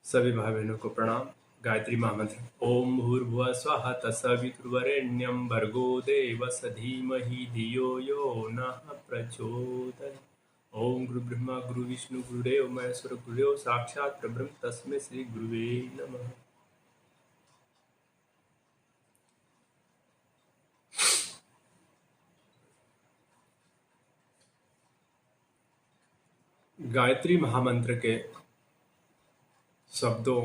सभी भाई बहनों को प्रणाम। गायत्री महामंत्र ओम भूर्भुवः स्वः तत्सवितुर्वरेण्यं भर्गो देवस्य धीमहि धियो यो नः प्रचोदयात्। ओम गुरु ब्रह्मा गुरु विष्णु गुरुदेव महेश्वर गुरुदेव साक्षात् परब्रह्म तस्मै श्री गुरुवे नमः। गायत्री महामंत्र के शब्दों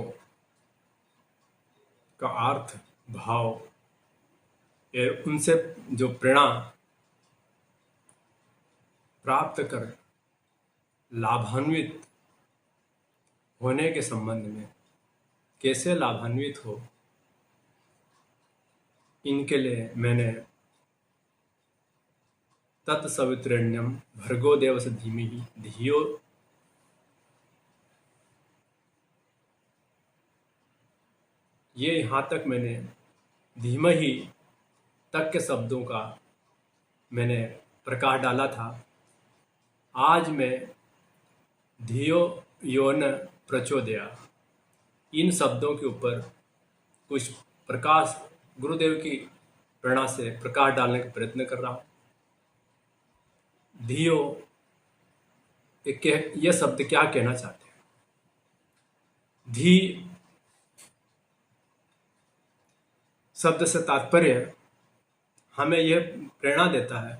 का अर्थ भाव उनसे जो प्रेरणा प्राप्त कर लाभान्वित होने के संबंध में कैसे लाभान्वित हो, इनके लिए मैंने तत्सवितुर्वरेण्यं भर्गो देवस्य धीमहि धियो ये यहाँ तक मैंने धीमहि तक के शब्दों का मैंने प्रकाश डाला था। आज मैं धियो यो न प्रचोदयात् इन शब्दों के ऊपर कुछ प्रकाश गुरुदेव की प्रेरणा से प्रकाश डालने का प्रयत्न कर रहा हूँ। धियो ये शब्द क्या कहना चाहते हैं? धी शब्द से तात्पर्य हमें यह प्रेरणा देता है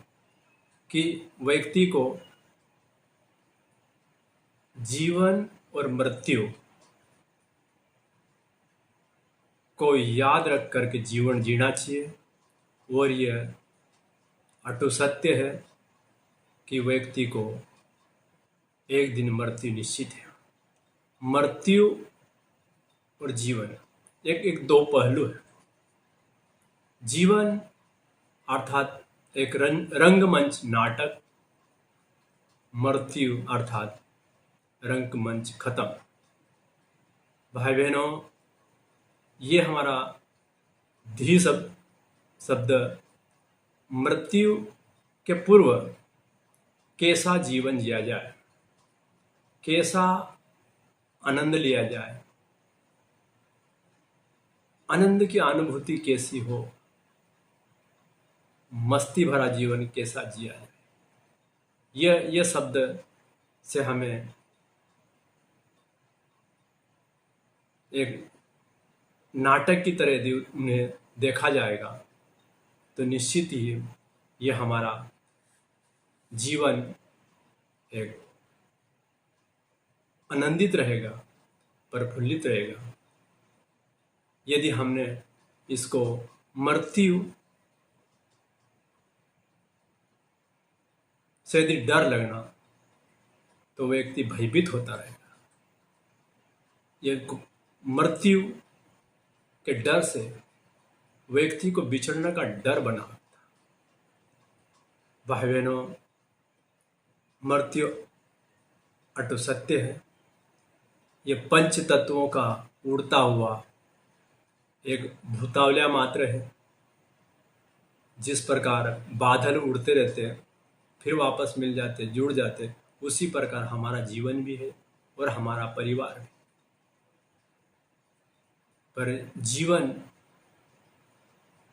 कि व्यक्ति को जीवन और मृत्यु को याद रख करके जीवन जीना चाहिए। और यह अटू सत्य है कि व्यक्ति को एक दिन मृत्यु निश्चित है। मृत्यु और जीवन एक दो पहलू है। जीवन अर्थात एक रंगमंच नाटक, मृत्यु अर्थात रंगमंच खत्म। भाई बहनों, ये हमारा धी शब्द मृत्यु के पूर्व कैसा जीवन जिया जाए, कैसा आनंद लिया जाए, आनंद की अनुभूति कैसी हो, मस्ती भरा जीवन कैसा जिया जाए, यह शब्द से हमें एक नाटक की तरह उन्हें देखा जाएगा तो निश्चित ही यह हमारा जीवन एक आनंदित रहेगा, प्रफुल्लित रहेगा। यदि हमने इसको मृत्यु से यदि डर लगना तो व्यक्ति भयभीत होता रहेगा। यह मृत्यु के डर से व्यक्ति को बिछड़ने का डर बना होता। भाई बहनों, मृत्यु अटू सत्य है। ये पंच तत्वों का उड़ता हुआ एक भूतावलिया मात्र है। जिस प्रकार बादल उड़ते रहते हैं फिर वापस मिल जाते, जुड़ जाते, उसी प्रकार हमारा जीवन भी है और हमारा परिवार भी। पर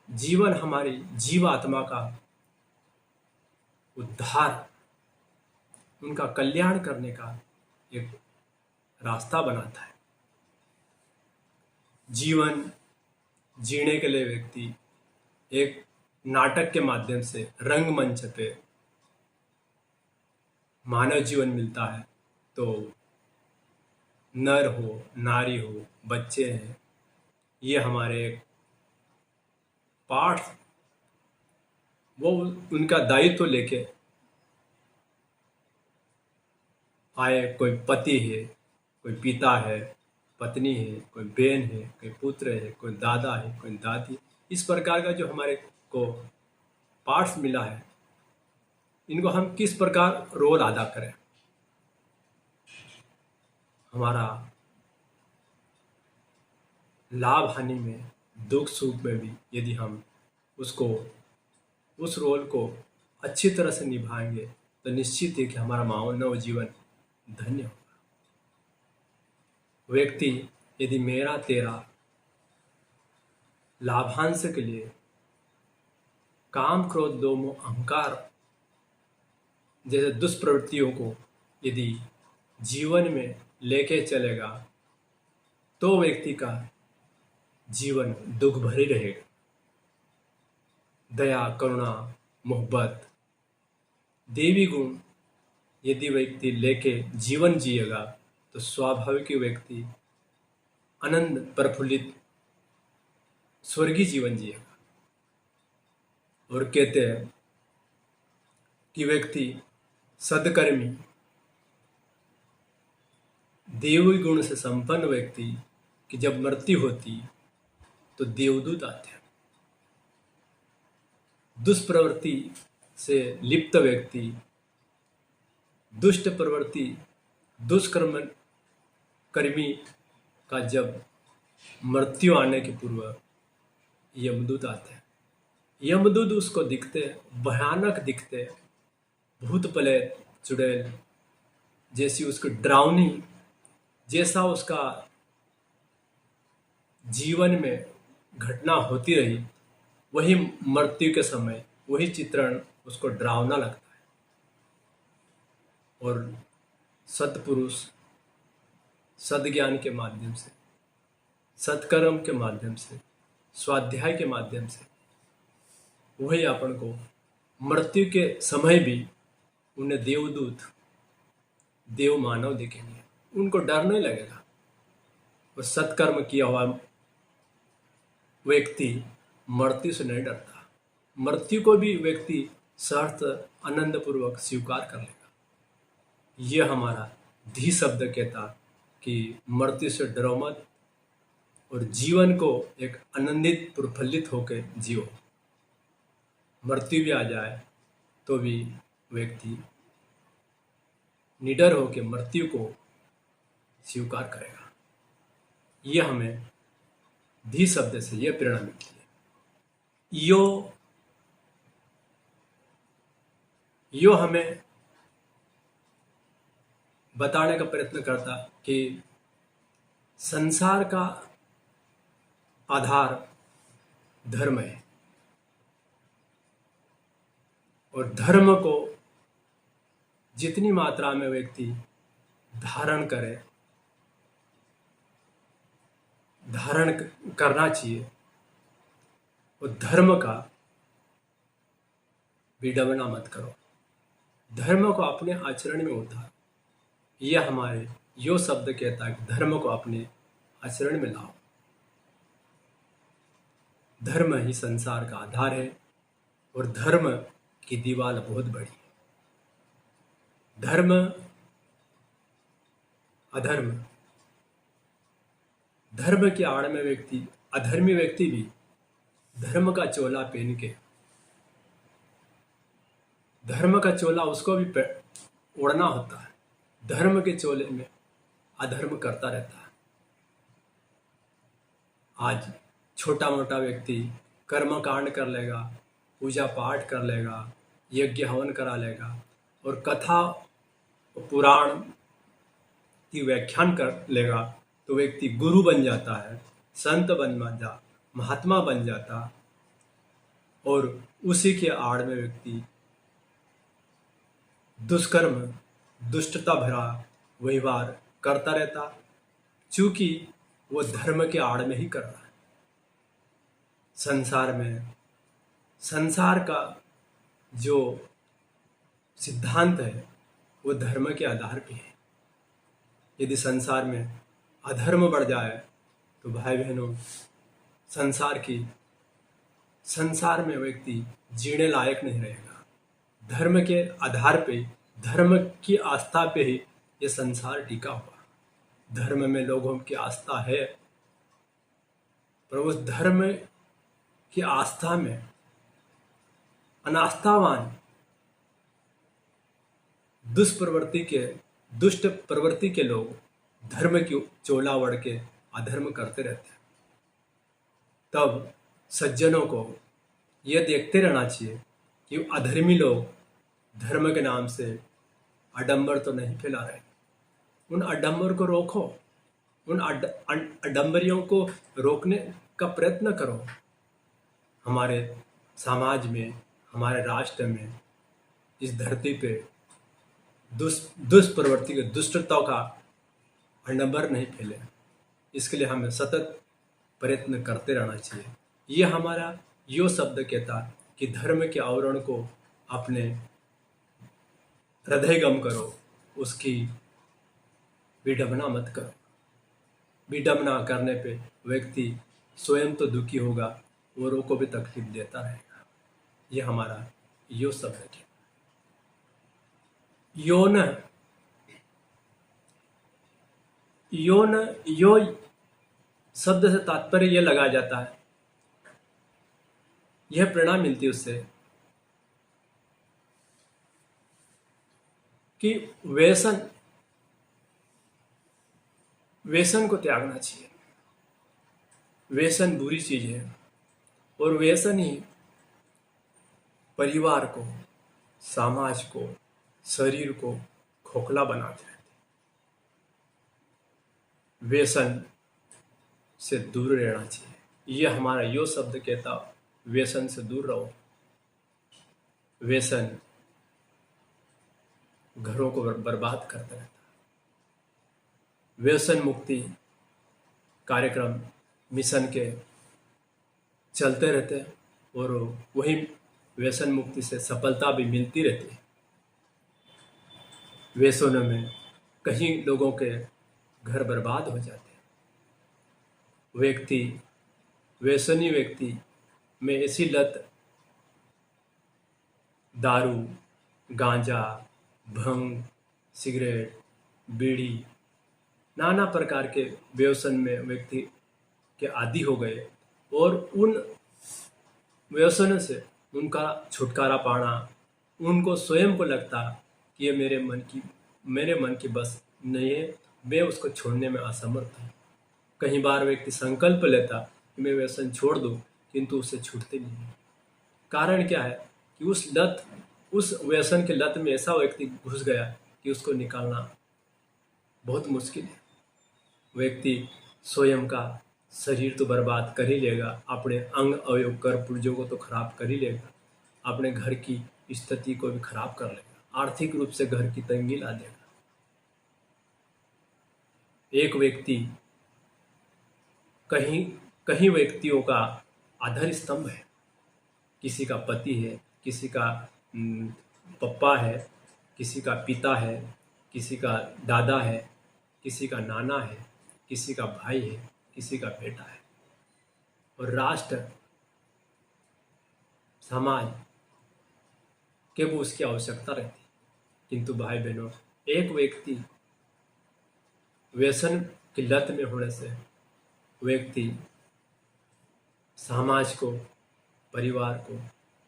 जीवन हमारी जीवात्मा का उद्धार, उनका कल्याण करने का एक रास्ता बनाता है। जीवन जीने के लिए व्यक्ति एक नाटक के माध्यम से रंगमंच पे मानव जीवन मिलता है। तो नर हो, नारी हो, बच्चे हैं, ये हमारे पाठ, वो उनका दायित्व लेके आए। कोई पति है, कोई पिता है, पत्नी है, कोई बहन है, कोई पुत्र है, कोई दादा है, कोई दादी। इस प्रकार का जो हमारे को पार्ट्स मिला है, इनको हम किस प्रकार रोल अदा करें। हमारा लाभ हानि में, दुख सुख में भी यदि हम उस रोल को अच्छी तरह से निभाएंगे तो निश्चित है कि हमारा मानव जीवन धन्य होगा। व्यक्ति यदि मेरा तेरा लाभांश के लिए काम, क्रोध, लोभ, मोह, अहंकार जैसे दुष्प्रवृत्तियों को यदि जीवन में लेके चलेगा तो व्यक्ति का जीवन दुख भरी रहेगा। दया, करुणा, मोहब्बत, देवी गुण यदि व्यक्ति लेके जीवन जिएगा तो स्वाभाविक व्यक्ति आनंद प्रफुल्लित स्वर्गीय जीवन जिएगा। और कहते हैं कि व्यक्ति सदकर्मी, देवी गुण से संपन्न व्यक्ति की जब मृत्यु होती तो देवदूत आते हैं। दुष्प्रवृत्ति से लिप्त व्यक्ति, दुष्ट प्रवृत्ति, दुष्कर्म कर्मी का जब मृत्यु आने के पूर्व यमदूत आते हैं। यमदूत उसको दिखते हैं, भयानक दिखते हैं, भूत प्रेत चुड़ैल जैसी उसकी डरावनी, जैसा उसका जीवन में घटना होती रही वही मृत्यु के समय वही चित्रण उसको डरावना लगता है। और सत्पुरुष सद्ज्ञान के माध्यम से, सत्कर्म के माध्यम से, स्वाध्याय के माध्यम से वही अपन को मृत्यु के समय भी उन्हें देवदूत, देव मानव दिखेंगे, उनको डर नहीं लगेगा। और सत्कर्म किया हुआ व्यक्ति मृत्यु से नहीं डरता, मृत्यु को भी व्यक्ति सहर्ष आनंद पूर्वक स्वीकार कर लेगा। यह हमारा धी शब्द कहता कि मृत्यु से डरो मत और जीवन को एक आनंदित प्रफुल्लित होकर जियो। मृत्यु भी आ जाए तो भी व्यक्ति निडर होकर मृत्यु को स्वीकार करेगा। यह हमें धी शब्द से यह प्रेरणा मिलती है। यो हमें बताने का प्रयत्न करता कि संसार का आधार धर्म है और धर्म को जितनी मात्रा में व्यक्ति धारण करे, धारण करना चाहिए, और धर्म का विडंबना मत करो, धर्म को अपने आचरण में उतारो। यह हमारे यो शब्द कहता है कि धर्म को अपने आचरण में लाओ। धर्म ही संसार का आधार है और धर्म की दीवार बहुत बड़ी है। धर्म अधर्म, धर्म की आड़ में व्यक्ति, अधर्मी व्यक्ति भी धर्म का चोला पहन के, धर्म का चोला उसको भी ओढ़ना होता है, धर्म के चोले में अधर्म करता रहता है। आज छोटा मोटा व्यक्ति कर्म कांड कर लेगा, पूजा पाठ कर लेगा, यज्ञ हवन करा लेगा और कथा पुराण की व्याख्यान कर लेगा तो व्यक्ति गुरु बन जाता है, संत बन जा, महात्मा बन जाता, और उसी के आड़ में व्यक्ति दुष्कर्म, दुष्टता भरा व्यवहार करता रहता, चूंकि वो धर्म के आड़ में ही कर रहा है। संसार में, संसार का जो सिद्धांत है वो धर्म के आधार पे है। यदि संसार में अधर्म बढ़ जाए तो भाई बहनों, संसार में व्यक्ति जीने लायक नहीं रहेगा। धर्म के आधार पे, धर्म की आस्था पे ही ये संसार टिका हुआ। धर्म में लोगों की आस्था है, पर उस धर्म की आस्था में अनास्थावान, दुष्ट प्रवृत्ति के लोग धर्म की चोला ओढ़ के अधर्म करते रहते हैं। तब सज्जनों को यह देखते रहना चाहिए कि अधर्मी लोग धर्म के नाम से आडंबर तो नहीं फैला रहे। उन आडंबर को रोको, उन आडंबरियों को रोकने का प्रयत्न करो। हमारे समाज में, हमारे राष्ट्र में, इस धरती पे दुष्प्रवृत्ति के दुष्टताओं का आडंबर नहीं फैले, इसके लिए हमें सतत प्रयत्न करते रहना चाहिए। ये हमारा यो शब्द कहता कि धर्म के आवरण को अपने हृदयगम करो, उसकी विडंबना मत करो। विडंबना करने पे व्यक्ति स्वयं तो दुखी होगा, औरों को भी तकलीफ देता रहेगा। ये हमारा यो शब्द है। यौन यौन यो शब्द से तात्पर्य यह लगाया जाता है, यह प्रेरणा मिलती है उससे कि व्यसन को त्यागना चाहिए। व्यसन बुरी चीज है और व्यसन ही परिवार को, समाज को, शरीर को खोखला बनाते रहते। व्यसन से दूर रहना चाहिए। यह हमारा यो शब्द कहता, व्यसन से दूर रहो। व्यसन घरों को बर्बाद करता रहता है। व्यसन मुक्ति कार्यक्रम मिशन के चलते रहते हैं और वही व्यसन मुक्ति से सफलता भी मिलती रहती है। व्यसनों में कहीं लोगों के घर बर्बाद हो जाते हैं। व्यसनी व्यक्ति में ऐसी लत दारू, गांजा, भंग, सिगरेट, बीड़ी, नाना प्रकार के व्यसन में व्यक्ति के आदी हो गए और उन व्यसनों से उनका छुटकारा पाना, उनको स्वयं को लगता कि ये मेरे मन की बस नहीं है, मैं उसको छोड़ने में असमर्थ हूँ। कई बार व्यक्ति संकल्प लेता कि मैं व्यसन छोड़ दूँ, किंतु उसे छूटते नहीं। कारण क्या है कि उस व्यसन के लत में ऐसा व्यक्ति घुस गया कि उसको निकालना बहुत मुश्किल है। व्यक्ति स्वयं का शरीर तो बर्बाद कर ही लेगा, अपने अंग अवयव कर पुर्जों को तो खराब कर ही लेगा, अपने घर की स्थिति को भी खराब कर लेगा, आर्थिक रूप से घर की तंगी ला देगा। एक व्यक्ति कहीं व्यक्तियों का आधार स्तंभ है। किसी का पति है, किसी का पप्पा है, किसी का पिता है, किसी का दादा है, किसी का नाना है, किसी का भाई है, किसी का बेटा है। और राष्ट्र, समाज के वो उसकी आवश्यकता रहती। किंतु भाई बहनों, एक व्यक्ति व्यसन की लत में होने से व्यक्ति समाज को, परिवार को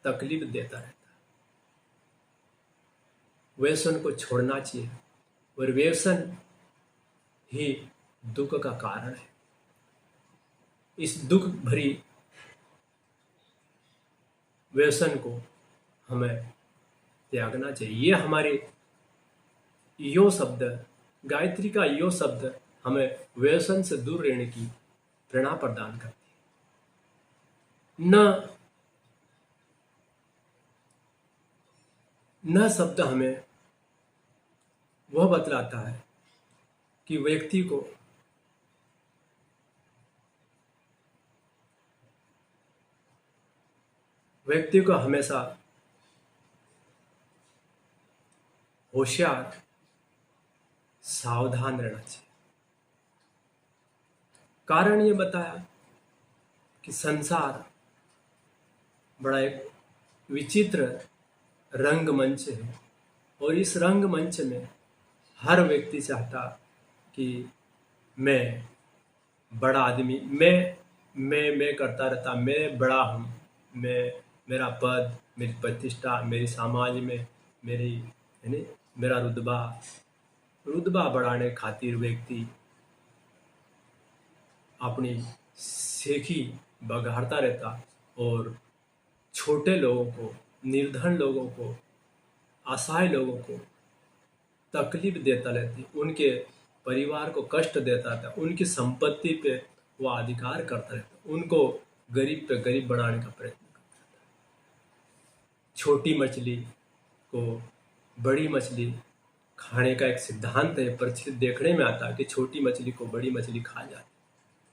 तकलीफ देता रहता है। व्यसन को छोड़ना चाहिए और व्यसन ही दुख का कारण है। इस दुख भरी व्यसन को हमें त्यागना चाहिए। ये हमारे यो शब्द, गायत्री का यो शब्द हमें व्यसन से दूर रहने की प्रेरणा प्रदान करती है। न शब्द हमें वह बतलाता है कि व्यक्ति को हमेशा होशियार, सावधान रहना चाहिए। कारण ये बताया कि संसार बड़ा एक विचित्र रंगमंच है और इस रंगमंच में हर व्यक्ति चाहता कि मैं बड़ा आदमी, मैं करता रहता, मैं बड़ा हूँ, मेरा पद, मेरी प्रतिष्ठा, मेरी समाज में मेरा रुतबा बढ़ाने खातिर व्यक्ति अपनी सेखी बघाड़ता रहता और छोटे लोगों को, निर्धन लोगों को, असहाय लोगों को तकलीफ देता रहती, उनके परिवार को कष्ट देता था, उनकी संपत्ति पे वो अधिकार करता रहता, उनको गरीब पे गरीब बनाने का प्रयत्न करता था। छोटी मछली को बड़ी मछली खाने का एक सिद्धांत है, पर देखने में आता है कि छोटी मछली को बड़ी मछली खा जाती।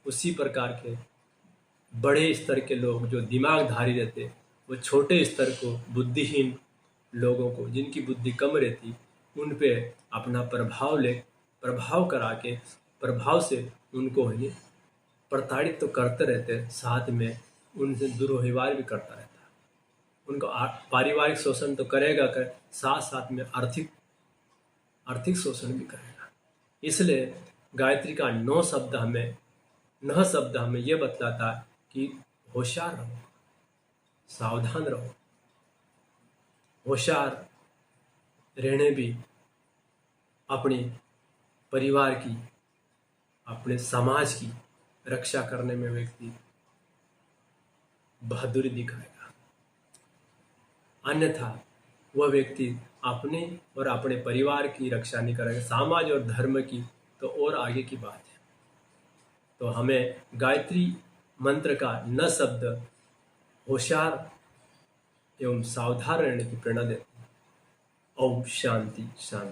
उसी प्रकार के बड़े स्तर के लोग जो दिमागधारी रहते, वो छोटे स्तर को बुद्धिहीन लोगों को, जिनकी बुद्धि कम रहती, उन पे अपना प्रभाव करा के प्रभाव से उनको ही प्रताड़ित तो करते रहते, साथ में उनसे दुर्व्यवहार भी करता रहता है। उनको पारिवारिक शोषण तो करेगा कर, साथ साथ में आर्थिक शोषण भी करेगा। इसलिए गायत्री का नौ शब्द हमें यह बतलाता है कि होशियार रहो, सावधान रहो। होशियार रहने भी अपने परिवार की, अपने समाज की रक्षा करने में व्यक्ति बहादुरी दिखाएगा, अन्यथा वह व्यक्ति अपने और अपने परिवार की रक्षा नहीं करेगा। समाज और धर्म की तो और आगे की बात है। तो हमें गायत्री मंत्र का न शब्द होशियार एवं सावधान रहने की प्रेरणा देते हैं। ओम शांति शांति।